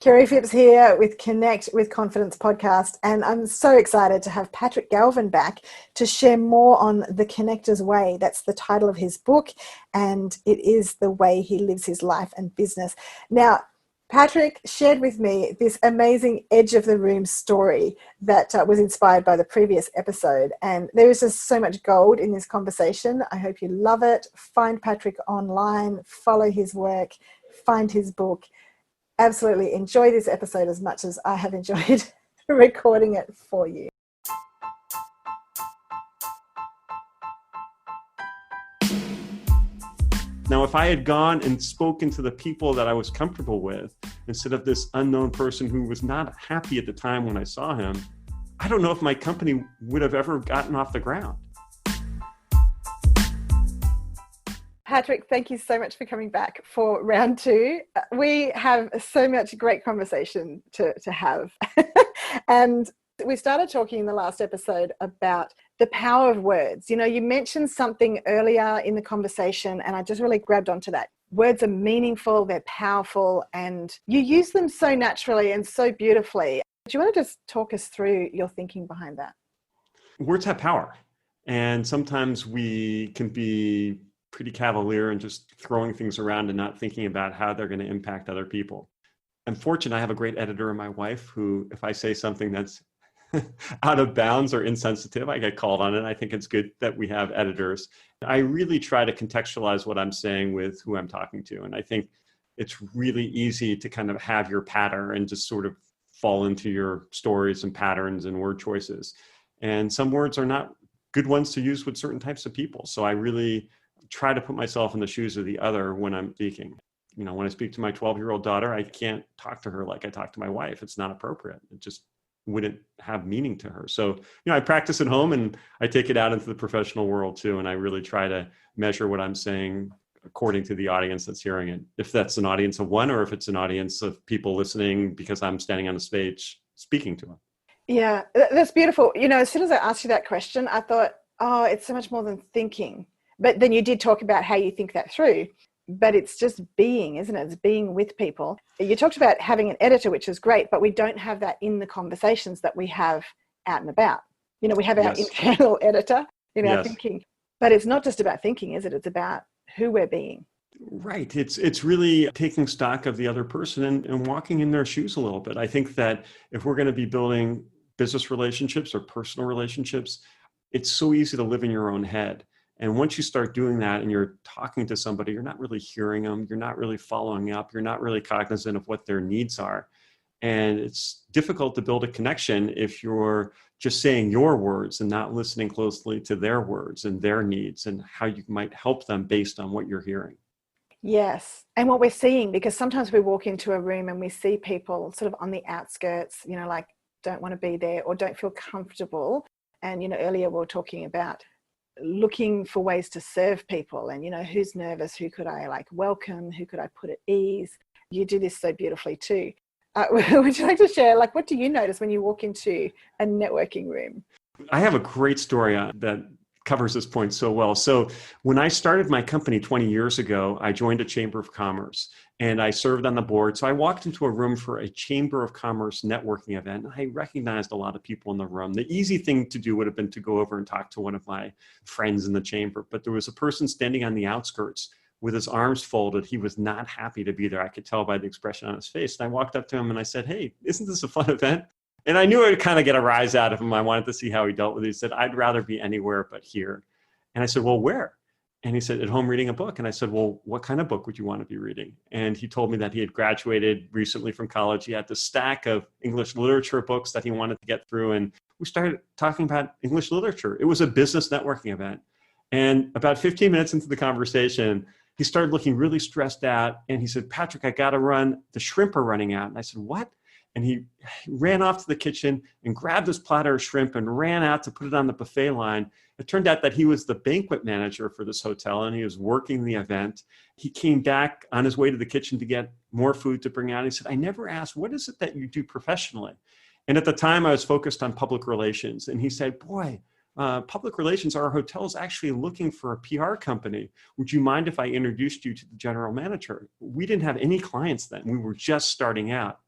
Kerrie Phipps here with Connect with Confidence podcast, and I'm so excited to have Patrick Galvin back to share more on The Connector's Way. That's the title of his book, and it is the way he lives his life and business. Now, Patrick shared with me this amazing edge of the room story that was inspired by the previous episode, and there is just so much gold in this conversation. I hope you love it. Find Patrick online, follow his work, find his book. Absolutely enjoy this episode as much as I have enjoyed recording it for you. Now, if I had gone and spoken to the people that I was comfortable with, instead of this unknown person who was not happy at the time when I saw him, I don't know if my company would have ever gotten off the ground. Patrick, thank you so much for coming back for round two. We have so much great conversation to have. And we started talking in the last episode about the power of words. You know, you mentioned something earlier in the conversation, and I just really grabbed onto that. Words are meaningful, they're powerful, and you use them so naturally and so beautifully. Do you want to just talk us through your thinking behind that? Words have power. And sometimes we can be pretty cavalier and just throwing things around and not thinking about how they're going to impact other people. I'm fortunate I have a great editor in my wife who, if I say something that's out of bounds or insensitive, I get called on it. I think it's good that we have editors. I really try to contextualize what I'm saying with who I'm talking to. And I think it's really easy to kind of have your patter and just sort of fall into your stories and patterns and word choices. And some words are not good ones to use with certain types of people. So I really try to put myself in the shoes of the other when I'm speaking. You know, when I speak to my 12-year-old daughter, I can't talk to her like I talk to my wife. It's not appropriate. It just wouldn't have meaning to her. So, you know, I practice at home and I take it out into the professional world too. And I really try to measure what I'm saying according to the audience that's hearing it. If that's an audience of one, or if it's an audience of people listening because I'm standing on a stage speaking to them. Yeah, that's beautiful. You know, as soon as I asked you that question, I thought, oh, it's so much more than thinking. But then you did talk about how you think that through, but it's just being, isn't it? It's being with people. You talked about having an editor, which is great, but we don't have that in the conversations that we have out and about. You know, we have our internal editor in our thinking, but it's not just about thinking, is it? It's about who we're being. Right. It's really taking stock of the other person and walking in their shoes a little bit. I think that if we're going to be building business relationships or personal relationships, it's so easy to live in your own head. And once you start doing that and you're talking to somebody, you're not really hearing them, you're not really following up, you're not really cognizant of what their needs are. And it's difficult to build a connection if you're just saying your words and not listening closely to their words and their needs and how you might help them based on what you're hearing. Yes. And what we're seeing, because sometimes we walk into a room and we see people sort of on the outskirts, you know, like don't want to be there or don't feel comfortable. And, you know, earlier we were talking about looking for ways to serve people and, you know, who's nervous, who could I like welcome, who could I put at ease. You do this so beautifully too. Would you like to share, like, what do you notice when you walk into a networking room? I have a great story that covers this point so well. So when I started my company 20 years ago, I joined a Chamber of Commerce and I served on the board. So I walked into a room for a Chamber of Commerce networking event. And I recognized a lot of people in the room. The easy thing to do would have been to go over and talk to one of my friends in the chamber. But there was a person standing on the outskirts with his arms folded. He was not happy to be there. I could tell by the expression on his face. And I walked up to him and I said, "Hey, isn't this a fun event?" And I knew I would kind of get a rise out of him. I wanted to see how he dealt with it. He said, "I'd rather be anywhere but here." And I said, "Well, where?" And he said, "At home reading a book." And I said, "Well, what kind of book would you want to be reading?" And he told me that he had graduated recently from college. He had this stack of English literature books that he wanted to get through. And we started talking about English literature. It was a business networking event. And about 15 minutes into the conversation, he started looking really stressed out. And he said, "Patrick, I got to run. The shrimp are running out." And I said, "What?" And he ran off to the kitchen and grabbed his platter of shrimp and ran out to put it on the buffet line. It turned out that he was the banquet manager for this hotel and he was working the event. He came back on his way to the kitchen to get more food to bring out. He said, "I never asked, what is it that you do professionally?" And at the time I was focused on public relations. And he said, "Boy, public relations, our hotel is actually looking for a PR company. Would you mind if I introduced you to the general manager?" We didn't have any clients then. We were just starting out.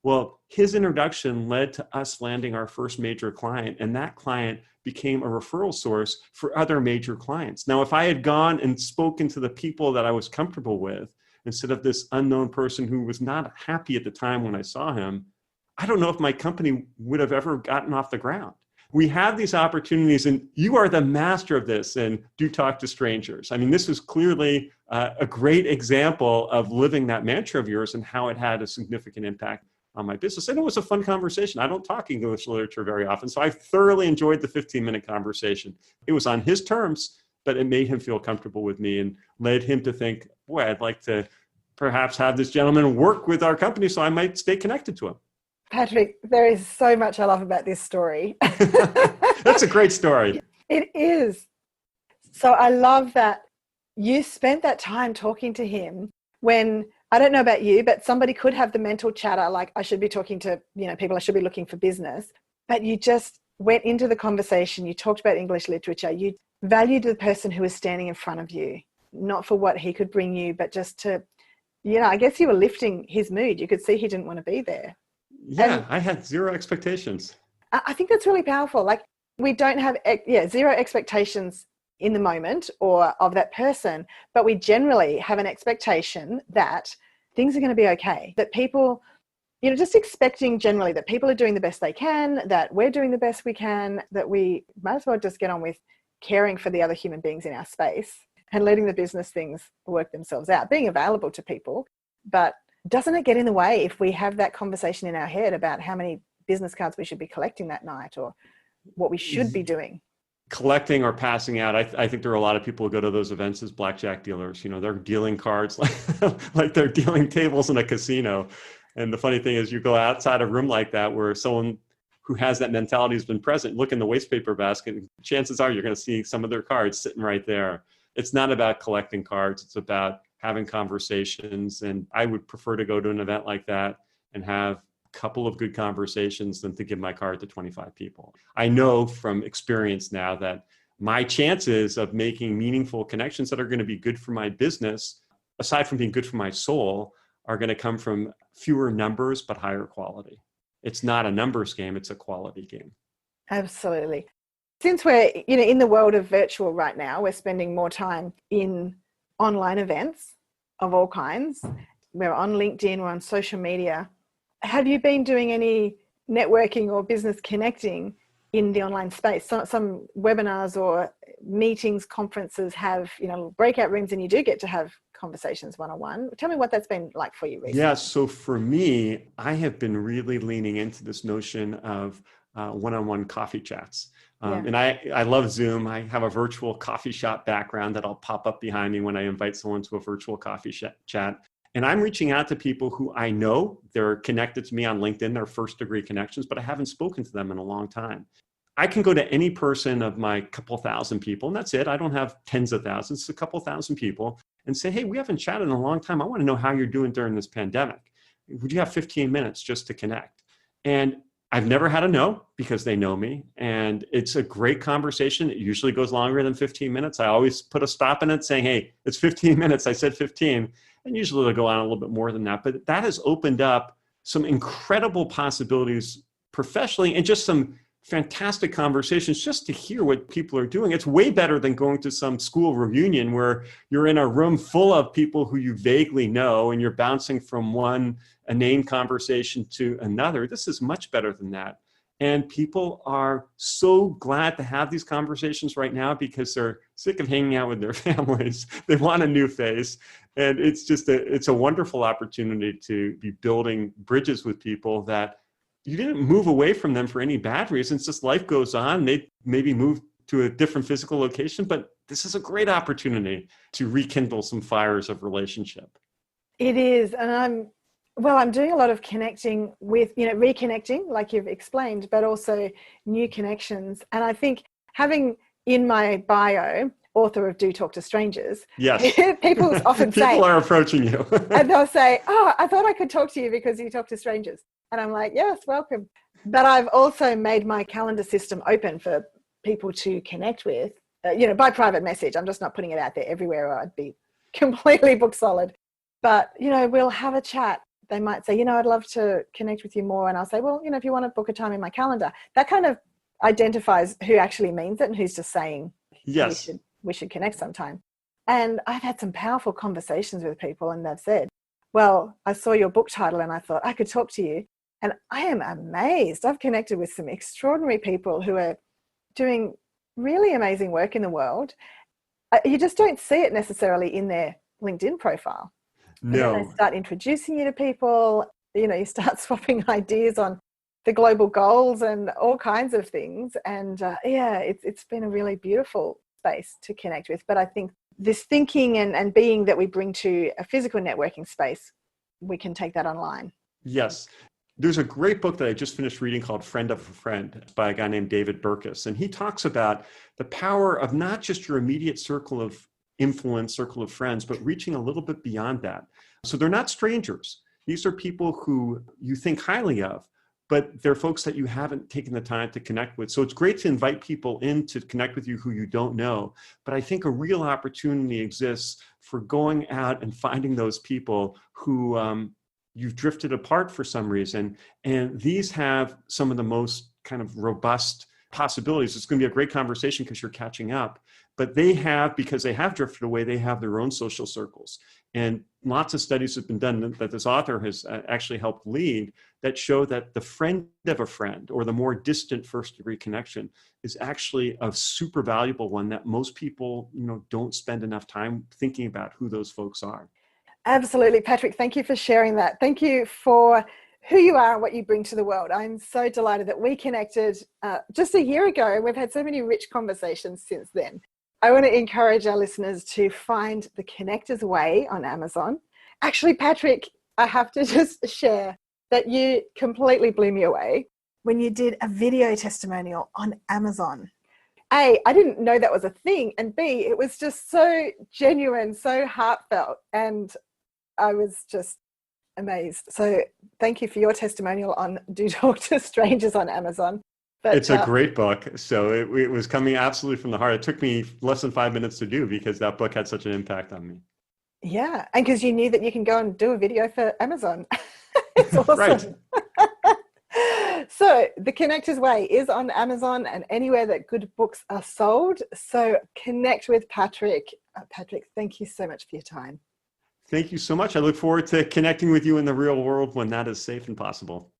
Well, his introduction led to us landing our first major client, and that client became a referral source for other major clients. Now, if I had gone and spoken to the people that I was comfortable with, instead of this unknown person who was not happy at the time when I saw him, I don't know if my company would have ever gotten off the ground. We have these opportunities, and you are the master of this, and do talk to strangers. I mean, this is clearly a great example of living that mantra of yours and how it had a significant impact on my business. And it was a fun conversation. I don't talk English literature very often, so I thoroughly enjoyed the 15-minute conversation. It was on his terms, but it made him feel comfortable with me and led him to think, boy, I'd like to perhaps have this gentleman work with our company, so I might stay connected to him. Patrick, there is so much I love about this story. That's a great story. It is. So I love that you spent that time talking to him when, I don't know about you, but somebody could have the mental chatter, like I should be talking to, people, I should be looking for business. But you just went into the conversation. You talked about English literature. You valued the person who was standing in front of you, not for what he could bring you, but just to, I guess you were lifting his mood. You could see he didn't want to be there. Yeah, And I had zero expectations. I think that's really powerful. Like, we don't have zero expectations in the moment or of that person, but we generally have an expectation that things are going to be okay, that people, just expecting generally that people are doing the best they can, that we're doing the best we can, that we might as well just get on with caring for the other human beings in our space and letting the business things work themselves out, being available to people. But doesn't it get in the way if we have that conversation in our head about how many business cards we should be collecting that night or what we should be doing? Collecting or passing out. I think there are a lot of people who go to those events as blackjack dealers. They're dealing cards like they're dealing tables in a casino. And the funny thing is, you go outside a room like that where someone who has that mentality has been present, look in the waste paper basket, chances are you're going to see some of their cards sitting right there. It's not about collecting cards. It's about having conversations. And I would prefer to go to an event like that and have a couple of good conversations than to give my card to 25 people. I know from experience now that my chances of making meaningful connections that are going to be good for my business, aside from being good for my soul, are going to come from fewer numbers, but higher quality. It's not a numbers game, it's a quality game. Absolutely. Since we're in the world of virtual right now, we're spending more time in online events of all kinds. We're on LinkedIn, we're on social media. Have you been doing any networking or business connecting in the online space? Some webinars or meetings, conferences have, breakout rooms, and you do get to have conversations one-on-one. Tell me what that's been like for you recently. Yeah, so for me, I have been really leaning into this notion of one-on-one coffee chats. And I love Zoom. I have a virtual coffee shop background that'll pop up behind me when I invite someone to a virtual coffee chat. And I'm reaching out to people who I know, they're connected to me on LinkedIn, they're first degree connections, but I haven't spoken to them in a long time. I can go to any person of my couple thousand people, and that's it. I don't have tens of thousands, it's a couple thousand people, and say, hey, we haven't chatted in a long time. I want to know how you're doing during this pandemic. Would you have 15 minutes just to connect? And I've never had a no, because they know me, and it's a great conversation. It usually goes longer than 15 minutes. I always put a stop in it saying, hey, it's 15 minutes. I said 15, and usually it'll go on a little bit more than that. But that has opened up some incredible possibilities professionally, and just some fantastic conversations just to hear what people are doing. It's way better than going to some school reunion where you're in a room full of people who you vaguely know and you're bouncing from one inane conversation to another. This is much better than that. And people are so glad to have these conversations right now because they're sick of hanging out with their families. They want a new face. And it's just it's a wonderful opportunity to be building bridges with people that you didn't move away from them for any bad reasons. Just life goes on. They maybe move to a different physical location, but this is a great opportunity to rekindle some fires of relationship. It is. And I'm doing a lot of connecting with, reconnecting, like you've explained, but also new connections. And I think having in my bio, author of Do Talk to Strangers, yes, people often say, people are approaching you. and they'll say, oh, I thought I could talk to you because you talk to strangers. And I'm like, yes, welcome. But I've also made my calendar system open for people to connect with, by private message. I'm just not putting it out there everywhere, or I'd be completely book solid. But, we'll have a chat. they might say, I'd love to connect with you more. And I'll say, well, if you want to book a time in my calendar, that kind of identifies who actually means it and who's just saying Yes. we should connect sometime. And I've had some powerful conversations with people, and they've said, well, I saw your book title and I thought I could talk to you. And I am amazed. I've connected with some extraordinary people who are doing really amazing work in the world. You just don't see it necessarily in their LinkedIn profile. And then they No. start introducing you to people. You start swapping ideas on the global goals and all kinds of things. And it's been a really beautiful space to connect with. But I think this thinking and being that we bring to a physical networking space, we can take that online. Yes. There's a great book that I just finished reading called Friend of a Friend by a guy named David Burkus. And he talks about the power of not just your immediate circle of influence, circle of friends, but reaching a little bit beyond that. So they're not strangers. These are people who you think highly of, but they're folks that you haven't taken the time to connect with. So it's great to invite people in to connect with you who you don't know. But I think a real opportunity exists for going out and finding those people who you've drifted apart for some reason. And these have some of the most kind of robust possibilities. It's going to be a great conversation because you're catching up. But they have, because they have drifted away, they have their own social circles. And lots of studies have been done that this author has actually helped lead that show that the friend of a friend, or the more distant first degree connection, is actually a super valuable one that most people, don't spend enough time thinking about who those folks are. Absolutely, Patrick. Thank you for sharing that. Thank you for who you are and what you bring to the world. I'm so delighted that we connected just a year ago. We've had so many rich conversations since then. I want to encourage our listeners to find The Connector's Way on Amazon. Actually, Patrick, I have to just share that you completely blew me away when you did a video testimonial on Amazon. A, I didn't know that was a thing. And B, it was just so genuine, so heartfelt. And I was just amazed. So thank you for your testimonial on Do Talk to Strangers on Amazon. But, it's a great book. So it was coming absolutely from the heart. It took me less than 5 minutes to do because that book had such an impact on me. Yeah. And because you knew that you can go and do a video for Amazon. It's awesome. Right. So The Connector's Way is on Amazon and anywhere that good books are sold. So connect with Patrick. Patrick, thank you so much for your time. Thank you so much. I look forward to connecting with you in the real world when that is safe and possible.